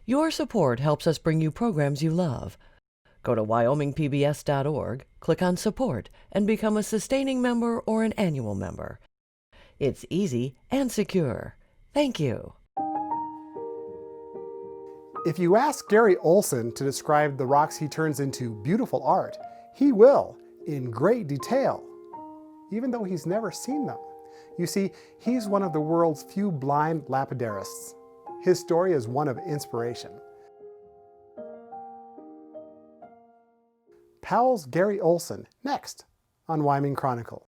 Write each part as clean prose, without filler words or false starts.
Your support helps us bring you programs you love. Go to wyomingpbs.org, click on Support, and become a sustaining member or an annual member. It's easy and secure. Thank you. If you ask Gary Olson to describe the rocks he turns into beautiful art, he will, in great detail, even though he's never seen them. You see, he's one of the world's few blind lapidarists. His story is one of inspiration. Powell's Gary Olson, next on Wyoming Chronicle.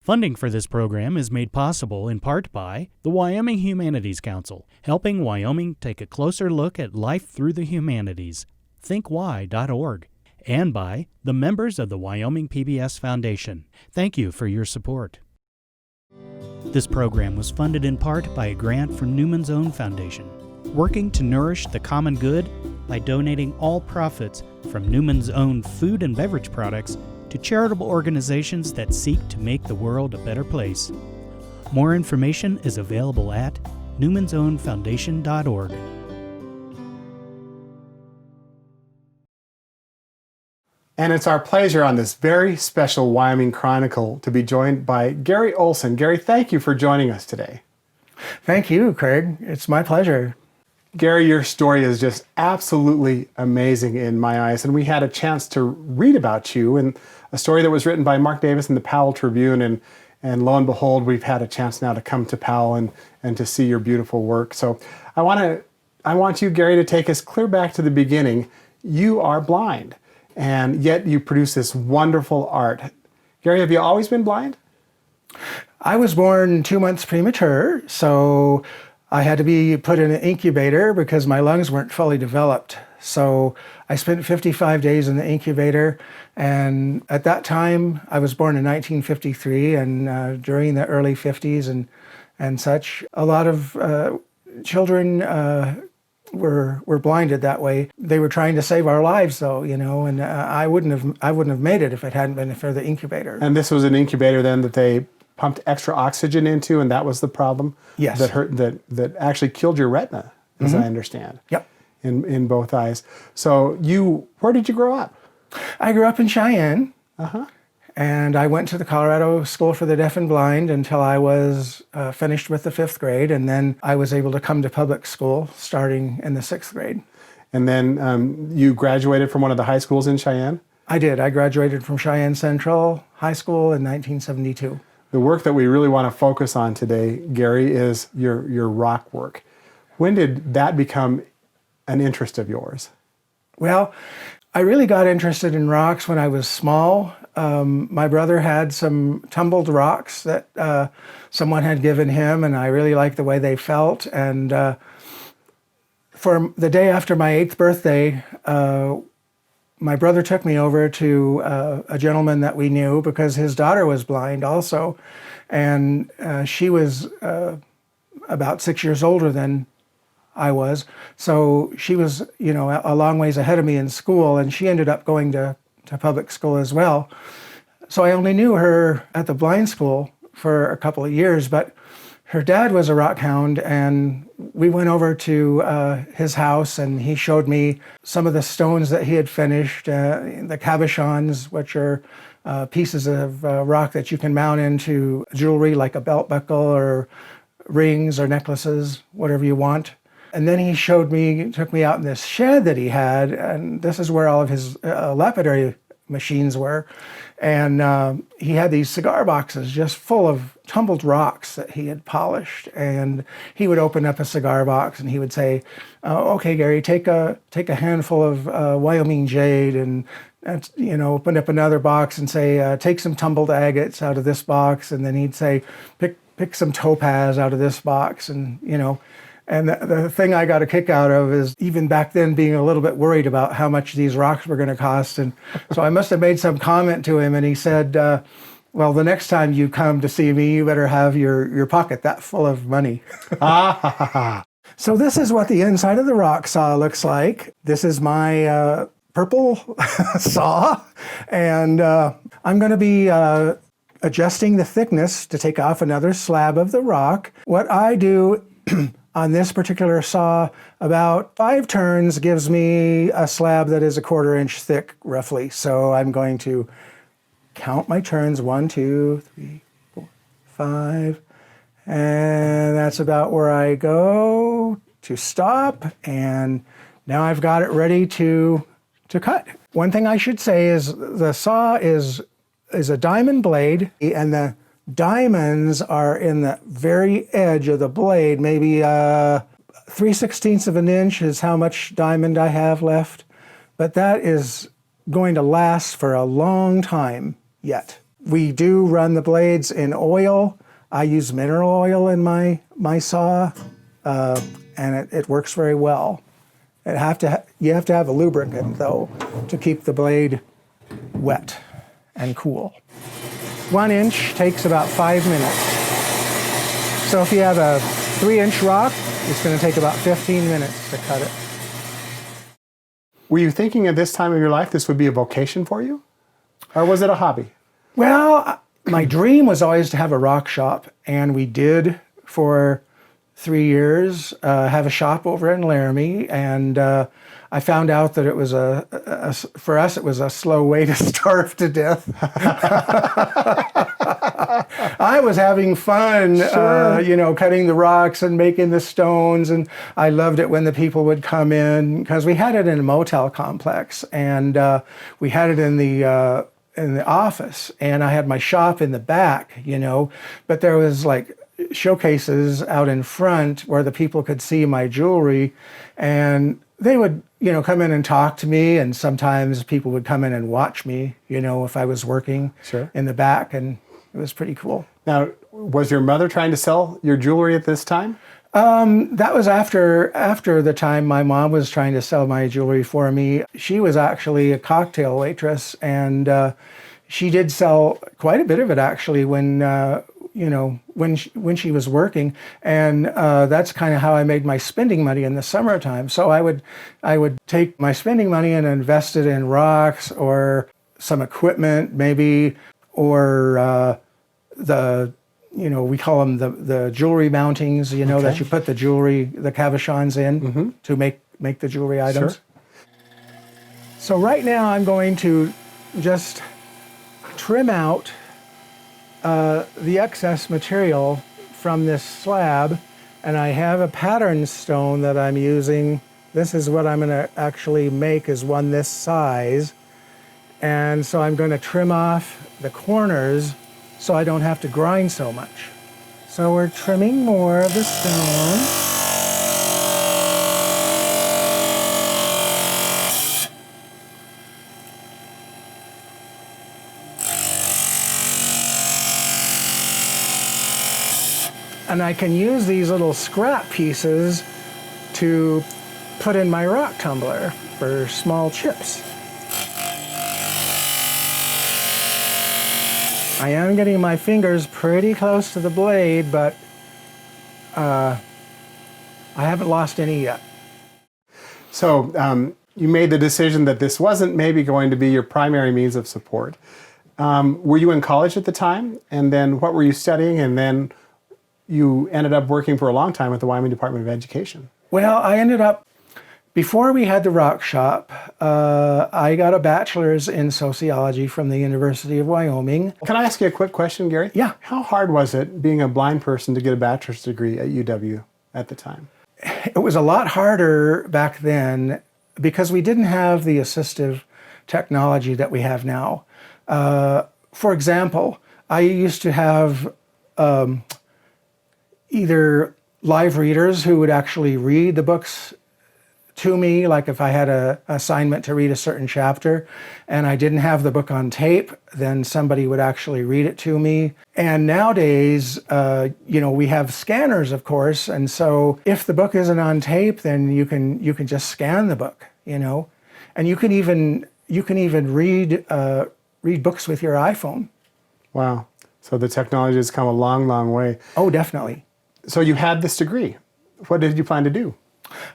Funding for this program is made possible in part by the Wyoming Humanities Council, helping Wyoming take a closer look at life through the humanities, thinkwy.org, and by the members of the Wyoming PBS Foundation. Thank you for your support. This program was funded in part by a grant from Newman's Own Foundation, working to nourish the common good by donating all profits from Newman's Own food and beverage products to charitable organizations that seek to make the world a better place. More information is available at newmansownfoundation.org. And it's our pleasure on this very special Wyoming Chronicle to be joined by Gary Olson. Gary, thank you for joining us today. Thank you, Craig. It's my pleasure. Gary, your story is just absolutely amazing in my eyes, and we had a chance to read about you in a story that was written by Mark Davis in the Powell Tribune, and lo and behold, we've had a chance now to come to Powell and to see your beautiful work. So I want you, Gary, to take us clear back to the beginning. You are blind, and yet you produce this wonderful art. Gary, have you always been blind? I was born 2 months premature, so I had to be put in an incubator because my lungs weren't fully developed. So I spent 55 days in the incubator, and at that time, I was born in 1953, and during the early 50s and such, a lot of children were blinded that way. They were trying to save our lives, though, and I wouldn't have made it if it hadn't been for the incubator. And this was an incubator then that they pumped extra oxygen into, and that was the problem? Yes. That actually killed your retina, as I understand. Yep. In both eyes. So where did you grow up? I grew up in Cheyenne. Uh-huh. And I went to the Colorado School for the Deaf and Blind until I was finished with the 5th grade, and then I was able to come to public school starting in the 6th grade. And then you graduated from one of the high schools in Cheyenne? I did. I graduated from Cheyenne Central High School in 1972. The work that we really want to focus on today, Gary, is your rock work. When did that become an interest of yours? Well, I really got interested in rocks when I was small. My brother had some tumbled rocks that someone had given him, and I really liked the way they felt. And for the day after my 8th birthday, my brother took me over to a gentleman that we knew because his daughter was blind also. And she was about 6 years older than I was. So she was, a long ways ahead of me in school, and she ended up going to public school as well. So I only knew her at the blind school for a couple of years, but her dad was a rock hound, and we went over to his house, and he showed me some of the stones that he had finished, the cabochons, which are pieces of rock that you can mount into jewelry like a belt buckle or rings or necklaces, whatever you want. And then he took me out in this shed that he had, and this is where all of his lapidary machines were. And he had these cigar boxes just full of tumbled rocks that he had polished. And he would open up a cigar box and he would say, okay, Gary, take a handful of Wyoming jade, and open up another box and say, take some tumbled agates out of this box. And then he'd say, pick some topaz out of this box, and And the thing I got a kick out of is even back then being a little bit worried about how much these rocks were going to cost. And so I must have made some comment to him, and he said, well, the next time you come to see me, you better have your pocket that full of money. So this is what the inside of the rock saw looks like. This is my purple saw, and I'm going to be adjusting the thickness to take off another slab of the rock. What I do on this particular saw, about 5 turns gives me a slab that is 1/4 inch thick, roughly. So I'm going to count my turns, 1, 2, 3, 4, 5, and that's about where I go to stop. And now I've got it ready to cut. One thing I should say is the saw is a diamond blade, and the diamonds are in the very edge of the blade. Maybe 3/16 of an inch is how much diamond I have left, but that is going to last for a long time yet. We do run the blades in oil. I use mineral oil in my saw, and it works very well. You have to have a lubricant though to keep the blade wet and cool. 1 inch takes about 5 minutes. So if you have a 3-inch rock, it's going to take about 15 minutes to cut it. Were you thinking at this time of your life this would be a vocation for you? Or was it a hobby? Well, my dream was always to have a rock shop, and we did for 3 years have a shop over in Laramie, and I found out that it was for us it was a slow way to starve to death. I was having fun, Sure. cutting the rocks and making the stones, and I loved it when the people would come in, because we had it in a motel complex, and we had it in the office, and I had my shop in the back, but there was like showcases out in front where the people could see my jewelry, and they would come in and talk to me, and sometimes people would come in and watch me if I was working Sure. in the back, and it was pretty cool. Now, was your mother trying to sell your jewelry at this time? That was after the time my mom was trying to sell my jewelry for me. She was actually a cocktail waitress, and she did sell quite a bit of it actually when she was working, and that's kind of how I made my spending money in the summertime. So I would take my spending money and invest it in rocks or some equipment maybe, or we call them the jewelry mountings, Okay. that you put the cabochons in to make the jewelry items. Sure. So right now I'm going to just trim out the excess material from this slab, and I have a pattern stone that I'm using. This is what I'm going to actually make, is one this size, and so I'm going to trim off the corners so I don't have to grind so much. So we're trimming more of the stone. And I can use these little scrap pieces to put in my rock tumbler for small chips. I am getting my fingers pretty close to the blade, but I haven't lost any yet. So you made the decision that this wasn't maybe going to be your primary means of support. Were you in college at the time? And then what were you studying? And then you ended up working for a long time at the Wyoming Department of Education. Well, I ended up, before we had the rock shop, I got a bachelor's in sociology from the University of Wyoming. Can I ask you a quick question, Gary? Yeah. How hard was it, being a blind person, to get a bachelor's degree at UW at the time? It was a lot harder back then because we didn't have the assistive technology that we have now. For example, I used to have either live readers who would actually read the books to me, like if I had an assignment to read a certain chapter and I didn't have the book on tape, then somebody would actually read it to me. And nowadays, we have scanners, of course, and so if the book isn't on tape, then you can just scan the book, and you can even read books with your iPhone. Wow. So the technology has come a long, long way. Oh, definitely. So you had this degree. what did you plan to do?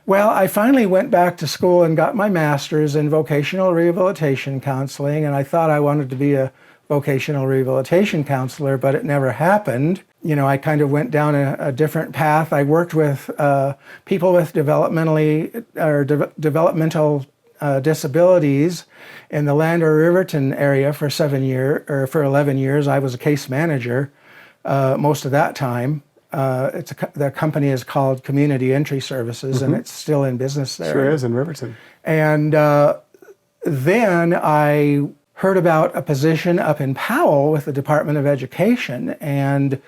Well, I finally went back to school and got my master's in vocational rehabilitation counseling, and I thought I wanted to be a vocational rehabilitation counselor, but it never happened. You know, I kind of went down a different path. I worked with people with developmental disabilities in the Lander Riverton area for 11 years. I was a case manager most of that time. The company is called Community Entry Services, and it's still in business there. Sure is, in Riverton. And then I heard about a position up in Powell with the Department of Education, and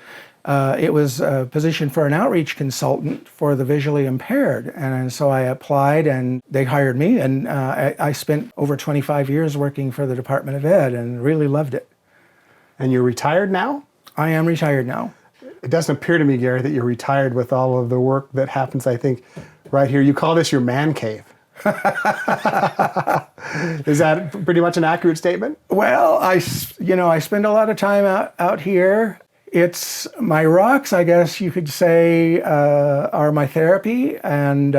it was a position for an outreach consultant for the visually impaired. And so I applied, and they hired me, and I spent over 25 years working for the Department of Ed and really loved it. And you're retired now? I am retired now. It doesn't appear to me, Gary, that you're retired with all of the work that happens, I think, right here. You call this your man cave. Is that pretty much an accurate statement? Well, I spend a lot of time out here. It's my rocks, I guess you could say, are my therapy, and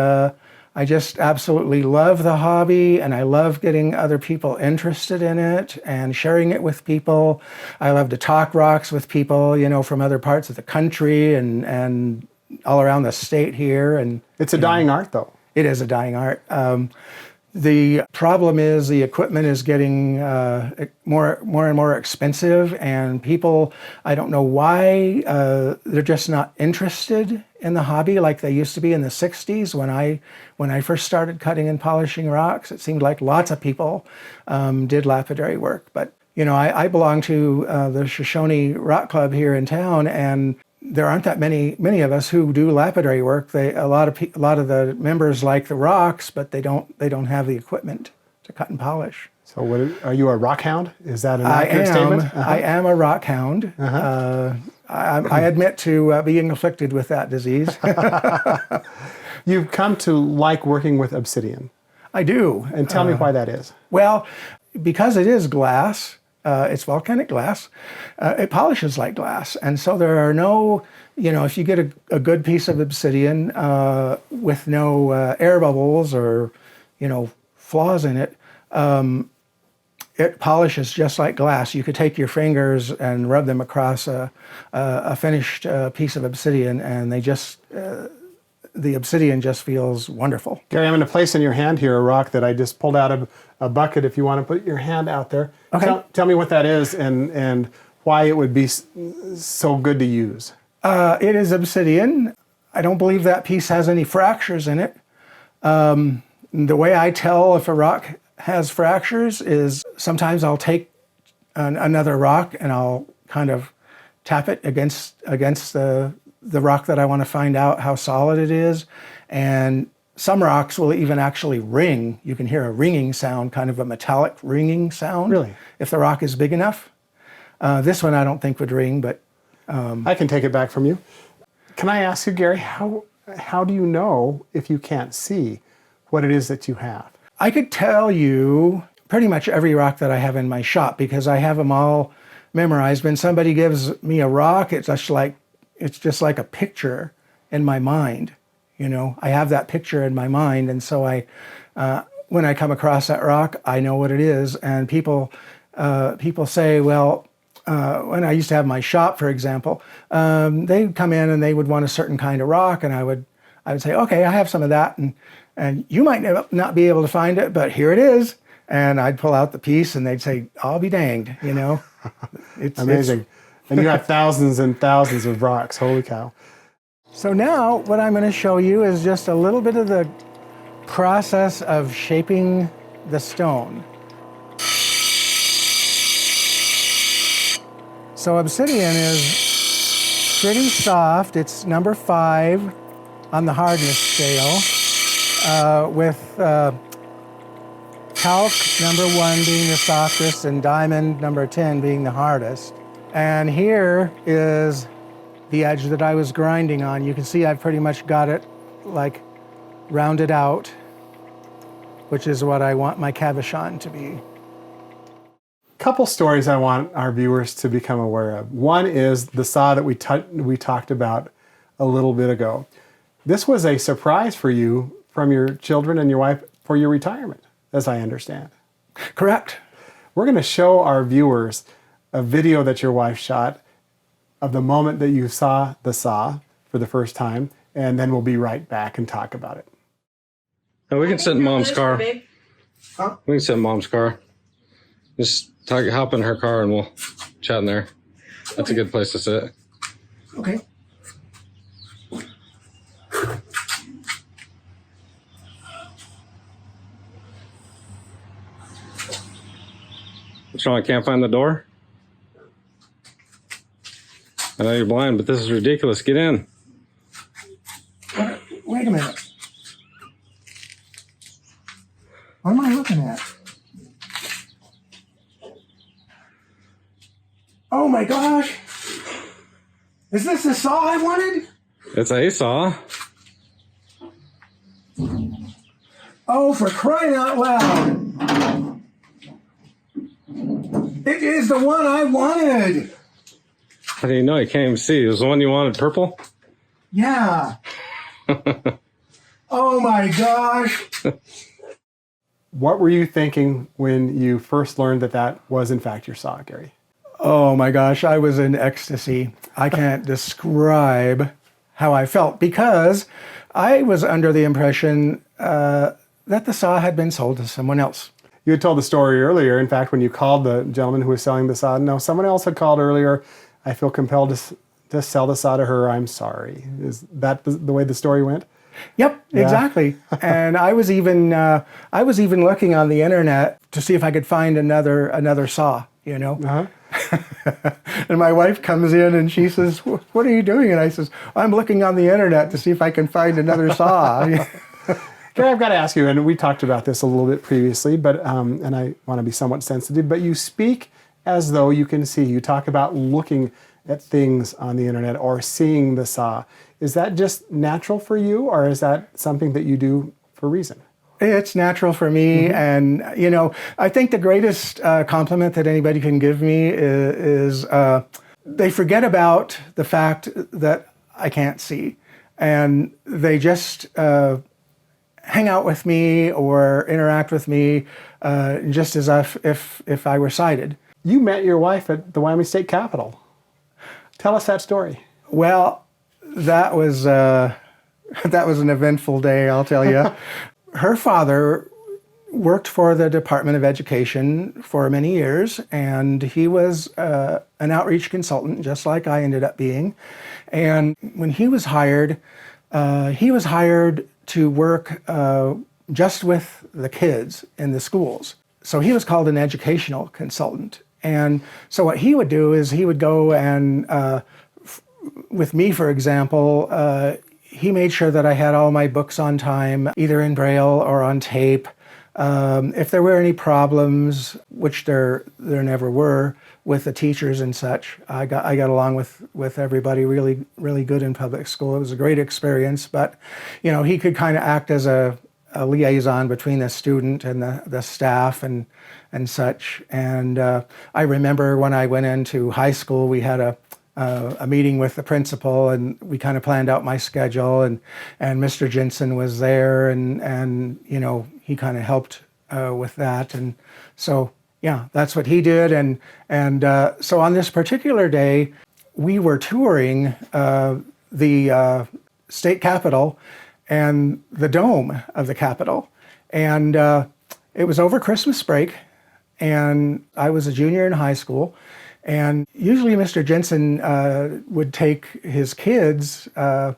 I just absolutely love the hobby, and I love getting other people interested in it and sharing it with people. I love to talk rocks with people, you know, from other parts of the country and all around the state here. And it's a dying art, though. It is a dying art. The problem is the equipment is getting more and more expensive, and people, I don't know why, they're just not interested in the hobby like they used to be in the 60s when I first started cutting and polishing rocks. It seemed like lots of people did lapidary work. But, you know, I belong to the Shoshone Rock Club here in town, and there aren't that many of us who do lapidary work. A lot of the members like the rocks, but they don't have the equipment to cut and polish. So, are you a rock hound? Is that an accurate statement? I am a rock hound. I admit to being afflicted with that disease. You've come to like working with obsidian. I do. And tell me why that is. Well, because it is glass. It's volcanic glass. It polishes like glass. And so there are no, you know, if you get a good piece of obsidian with no air bubbles or, you know, flaws in it, it polishes just like glass. You could take your fingers and rub them across a finished piece of obsidian, and they just, the obsidian just feels wonderful. Gary, I'm going to place in your hand here a rock that I just pulled out of a bucket. If you want to put your hand out there. Okay. Tell me what that is and why it would be so good to use. It is obsidian. I don't believe that piece has any fractures in it. The way I tell if a rock has fractures is sometimes I'll take another rock and I'll kind of tap it against the rock that I want to find out how solid it is. And some rocks will even actually ring. You can hear a ringing sound, kind of a metallic ringing sound. Really? If the rock is big enough. This one I don't think would ring, but... I can take it back from you. Can I ask you, Gary, how do you know, if you can't see, what it is that you have? I could tell you pretty much every rock that I have in my shop because I have them all memorized. When somebody gives me a rock, it's just like a picture in my mind. You know, I have that picture in my mind, and so when I come across that rock, I know what it is. And people say, well, when I used to have my shop, for example, they'd come in and they would want a certain kind of rock, and I would say, okay, I have some of that, and you might not be able to find it, but here it is. And I'd pull out the piece, and they'd say, I'll be danged, you know. It's amazing. And you have thousands and thousands of rocks. Holy cow. So now what I'm going to show you is just a little bit of the process of shaping the stone. So obsidian is pretty soft. It's number 5 on the hardness scale, with talc number 1 being the softest and diamond number 10 being the hardest. And here is the edge that I was grinding on. You can see I've pretty much got it like rounded out, which is what I want my cabochon to be. Couple stories I want our viewers to become aware of. One is the saw that we talked about a little bit ago. This was a surprise for you from your children and your wife for your retirement, as I understand. Correct. We're going to show our viewers a video that your wife shot of the moment that you saw the saw for the first time, and then we'll be right back and talk about it. Oh, we can sit in Mom's car. Huh? We can sit in Mom's car. Just hop in her car and we'll chat in there. That's a good place to sit. Okay. What's wrong? I can't find the door? I know you're blind, but this is ridiculous. Get in. Wait a minute. What am I looking at? Oh my gosh! Is this the saw I wanted? It's a saw. Oh, for crying out loud! It is the one I wanted! How do you know? You can't even see. It was the one you wanted, purple? Yeah. Oh my gosh! What were you thinking when you first learned that that was in fact your saw, Gary? Oh my gosh, I was in ecstasy. I can't describe how I felt because I was under the impression that the saw had been sold to someone else. You had told the story earlier. In fact, when you called the gentleman who was selling the saw, no, someone else had called earlier. I feel compelled to sell the saw to her. I'm sorry. Is that the way the story went? Yep, Yeah. exactly. And I was even looking on the internet to see if I could find another saw, you know. Uh-huh. And my wife comes in and she says, "What are you doing?" And I says, "I'm looking on the internet to see if I can find another saw." Gary, I've got to ask you, and we talked about this a little bit previously, but and I want to be somewhat sensitive, but you speak as though you can see. You talk about looking at things on the internet or seeing the saw. Is that just natural for you, or is that something that you do for a reason? It's natural for me, and you know, I think the greatest compliment that anybody can give me is they forget about the fact that I can't see, and they just hang out with me or interact with me just as if I were sighted. You met your wife at the Wyoming State Capitol. Tell us that story. Well, that was an eventful day, I'll tell you. Her father worked for the Department of Education for many years, and he was an outreach consultant, just like I ended up being. And when he was hired to work just with the kids in the schools. So he was called an educational consultant. And so what he would do is he would go and, with me, for example, he made sure that I had all my books on time, either in Braille or on tape. If there were any problems, which there never were, with the teachers and such, I got along with everybody really good in public school. It was a great experience, but you know, he could kind of act as a liaison between the student and the staff and such. And I remember when I went into high school, we had a meeting with the principal, and we kind of planned out my schedule, and Mr. Jensen was there, and you know, he kind of helped with that. And so yeah, that's what he did. And so on this particular day, we were touring the state capitol and the dome of the Capitol. And it was over Christmas break, and I was a junior in high school. And usually Mr. Jensen would take his kids on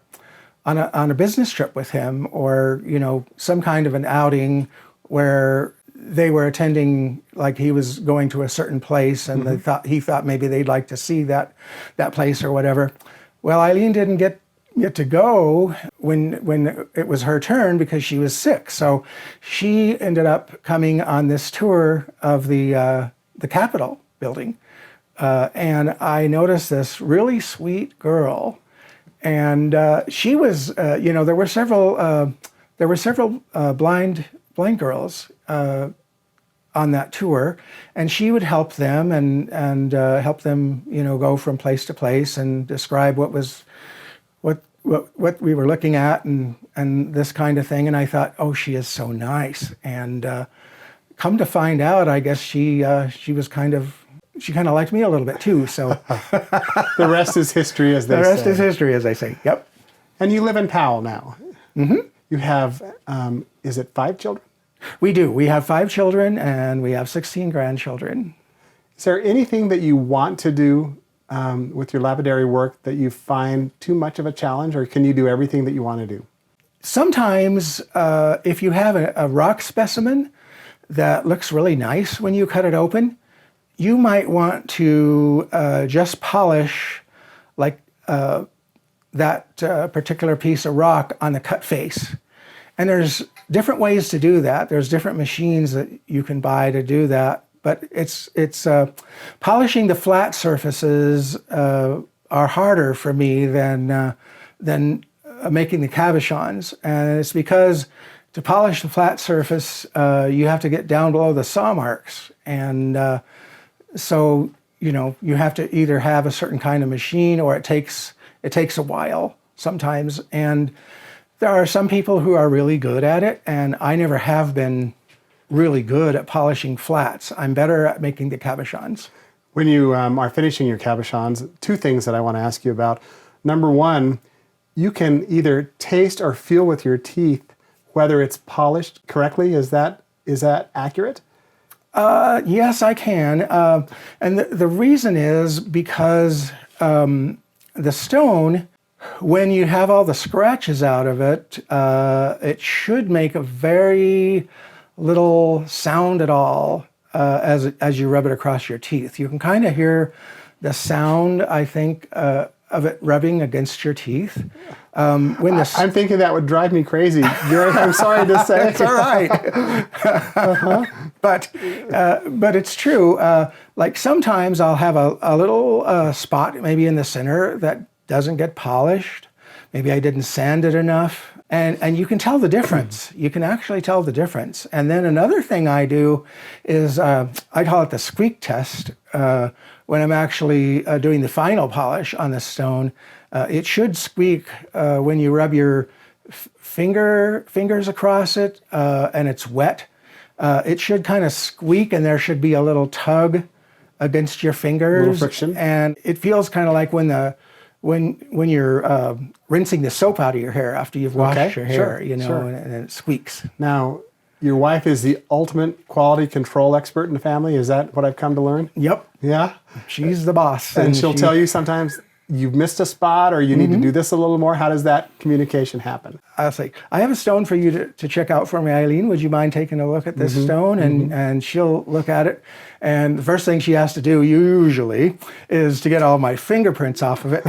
a business trip with him, or, you know, some kind of an outing where they were attending, like he was going to a certain place, and he thought maybe they'd like to see that place or whatever. Well, Eileen didn't get to go when it was her turn because she was sick. So she ended up coming on this tour of the Capitol building. And I noticed this really sweet girl, and she was, you know, there were several blind girls on that tour, and she would help them and help them, you know, go from place to place and describe what what we were looking at and this kind of thing. And I thought, oh, she is so nice. And come to find out, I guess she kind of liked me a little bit too. So The rest is history, as they say. the rest is history, as they say. Yep. And you live in Powell now. Mm-hmm. You have, is it 5 children? We do. We have 5 children and we have 16 grandchildren. Is there anything that you want to do with your lapidary work that you find too much of a challenge, or can you do everything that you want to do? Sometimes, if you have a rock specimen that looks really nice when you cut it open, you might want to just polish like that particular piece of rock on the cut face. And there's different ways to do that. There's different machines that you can buy to do that. But it's polishing the flat surfaces are harder for me than making the cabochons. And it's because to polish the flat surface, you have to get down below the saw marks. And so, you have to either have a certain kind of machine, or it takes a while sometimes. And there are some people who are really good at it, and I never have been really good at polishing flats. I'm better at making the cabochons. When you are finishing your cabochons, 2 things that I want to ask you about. Number 1, you can either taste or feel with your teeth whether it's polished correctly. Is that accurate? Yes, I can. And the reason is because the stone, when you have all the scratches out of it, it should make a very little sound at all as you rub it across your teeth. You can kind of hear the sound, I think, of it rubbing against your teeth. I'm thinking that would drive me crazy. I'm sorry to say. It's all right. But it's true. Like sometimes I'll have a little spot maybe in the center that doesn't get polished. Maybe I didn't sand it enough. And you can tell the difference. You can actually tell the difference. And then another thing I do is I call it the Squeak Test. When I'm actually doing the final polish on the stone, it should squeak when you rub your fingers across it and it's wet. It should kind of squeak, and there should be a little tug against your fingers. A little friction. And it feels kind of like when you're rinsing the soap out of your hair after you've washed your hair, sure. and it squeaks. Now, your wife is the ultimate quality control expert in the family. Is that what I've come to learn? Yep. Yeah? She's the boss. And she'll tell you sometimes you've missed a spot, or you need to do this a little more. How does that communication happen? I'll say, I have a stone for you to check out for me, Eileen. Would you mind taking a look at this stone? And she'll look at it. And the first thing she has to do usually is to get all my fingerprints off of it.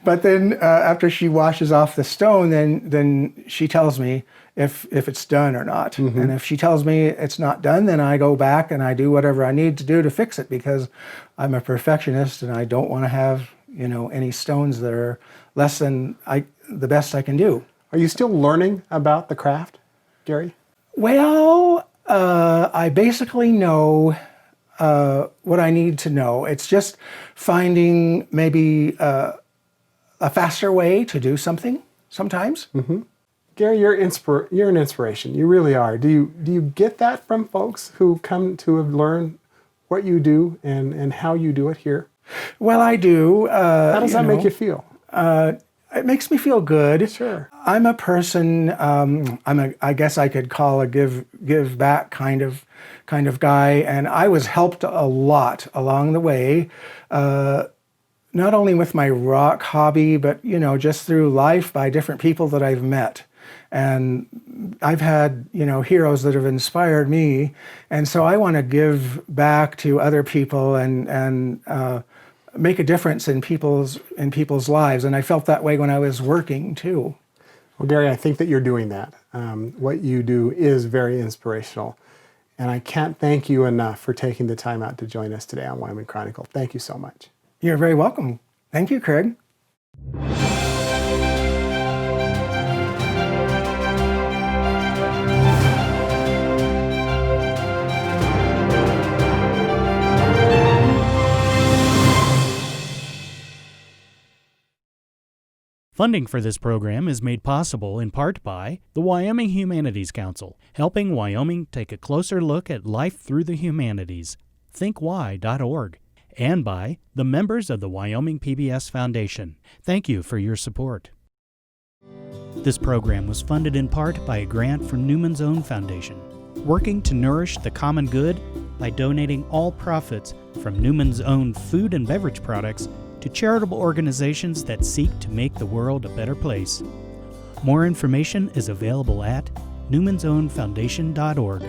But then after she washes off the stone, then she tells me if it's done or not. And if she tells me it's not done, then I go back and I do whatever I need to do to fix it, because I'm a perfectionist and I don't want to have, any stones that are less than the best I can do. Are you still learning about the craft, Gary? Well, I basically know what I need to know. It's just finding maybe a faster way to do something sometimes. Gary, you're an inspiration. You really are. Do you get that from folks who come to have learned what you do and how you do it here? Well, I do. How does that make you feel? It makes me feel good. Sure. I'm a person. I guess I could call a give back kind of guy, and I was helped a lot along the way. Not only with my rock hobby, but just through life by different people that I've met. And I've had, heroes that have inspired me. And so I want to give back to other people and make a difference in people's lives. And I felt that way when I was working too. Well, Gary, I think that you're doing that. What you do is very inspirational. And I can't thank you enough for taking the time out to join us today on Wyoming Chronicle. Thank you so much. You're very welcome. Thank you, Craig. Funding for this program is made possible in part by the Wyoming Humanities Council, helping Wyoming take a closer look at life through the humanities. thinkwhy.org. And by the members of the Wyoming PBS Foundation. Thank you for your support. This program was funded in part by a grant from Newman's Own Foundation, working to nourish the common good by donating all profits from Newman's Own food and beverage products to charitable organizations that seek to make the world a better place. More information is available at newmansownfoundation.org.